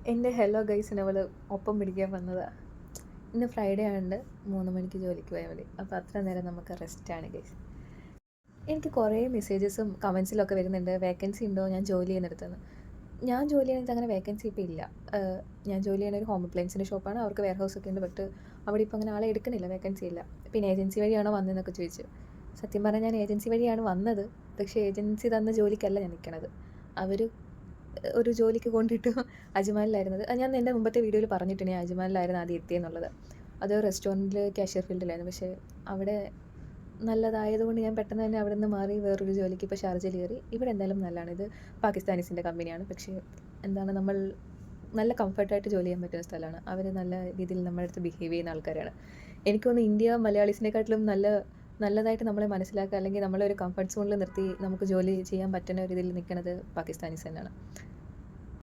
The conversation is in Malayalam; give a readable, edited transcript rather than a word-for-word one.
എൻ്റെ ഹലോ ഗൈസിനെ അവൾ ഒപ്പം പിടിക്കാൻ വന്നതാ. ഇന്ന് ഫ്രൈഡേ ആയതുകൊണ്ട് 3 മണിക്ക് ജോലിക്ക് പോയാൽ മതി. അപ്പോൾ അത്ര നേരം നമുക്ക് റെസ്റ്റാണ് ഗൈസ്. എനിക്ക് കുറേ മെസ്സേജസും കമൻസിലൊക്കെ വരുന്നുണ്ട്, വേക്കൻസി ഉണ്ടോ ഞാൻ ജോലി ചെയ്യുന്നിടത്തുനിന്ന്. ഞാൻ ജോലി ചെയ്യുന്നത് അങ്ങനെ വേക്കൻസി ഇപ്പോൾ ഇല്ല. ഞാൻ ജോലി ചെയ്യുന്ന ഒരു ഹോം അപ്ലയൻസിൻ്റെ ഷോപ്പാണ്. അവർക്ക് വെയർ ഹൗസ് ഒക്കെ ഉണ്ട്. ബട്ട് അവിടെ ഇപ്പോൾ അങ്ങനെ ആളെ എടുക്കുന്നില്ല, വേക്കൻസി ഇല്ല. പിന്നെ ഏജൻസി വഴിയാണോ വന്നതെന്നൊക്കെ ചോദിച്ചു. സത്യം പറഞ്ഞാൽ ഞാൻ ഏജൻസി വഴിയാണ് വന്നത്. പക്ഷേ ഏജൻസി തന്ന ജോലിക്കല്ല ഞാൻ നിൽക്കണത്. അവർ ഒരു ജോലിക്ക് കൊണ്ടിട്ടു അജ്മാനിലായിരുന്നത്. ഞാൻ എൻ്റെ മുമ്പത്തെ വീഡിയോയിൽ പറഞ്ഞിട്ടുണ്ട് ഞാൻ അജ്മാനിലായിരുന്നു ആദ്യം എത്തിയെന്നുള്ളത്. അത് റെസ്റ്റോറൻറ്റിൽ കാഷ്യർ ഫീൽഡിലായിരുന്നു. പക്ഷേ അവിടെ നല്ലതായതുകൊണ്ട് ഞാൻ പെട്ടെന്ന് തന്നെ അവിടെ നിന്ന് മാറി വേറൊരു ജോലിക്ക് ഇപ്പോൾ ഷാർജയിൽ കയറി. ഇവിടെ എന്തായാലും നല്ലതാണ്. ഇത് പാകിസ്ഥാനീസിൻ്റെ കമ്പനിയാണ്. പക്ഷേ എന്താണ്, നമ്മൾ നല്ല കംഫർട്ടായിട്ട് ജോലി ചെയ്യാൻ പറ്റുന്ന സ്ഥലമാണ്. അവർ നല്ല രീതിയിൽ നമ്മുടെ അടുത്ത് ബിഹേവ് ചെയ്യുന്ന ആൾക്കാരാണ്. എനിക്ക് തോന്നുന്നു ഇന്ത്യ മലയാളീസിനെക്കാട്ടിലും നല്ലതായിട്ട് നമ്മളെ മനസ്സിലാക്കുക, അല്ലെങ്കിൽ നമ്മളെ ഒരു കംഫർട്ട് സോണിൽ നിർത്തി നമുക്ക് ജോലി ചെയ്യാൻ പറ്റുന്ന ഒരു ഇതിൽ നിൽക്കുന്നത് പാകിസ്ഥാനീസ് തന്നെയാണ്.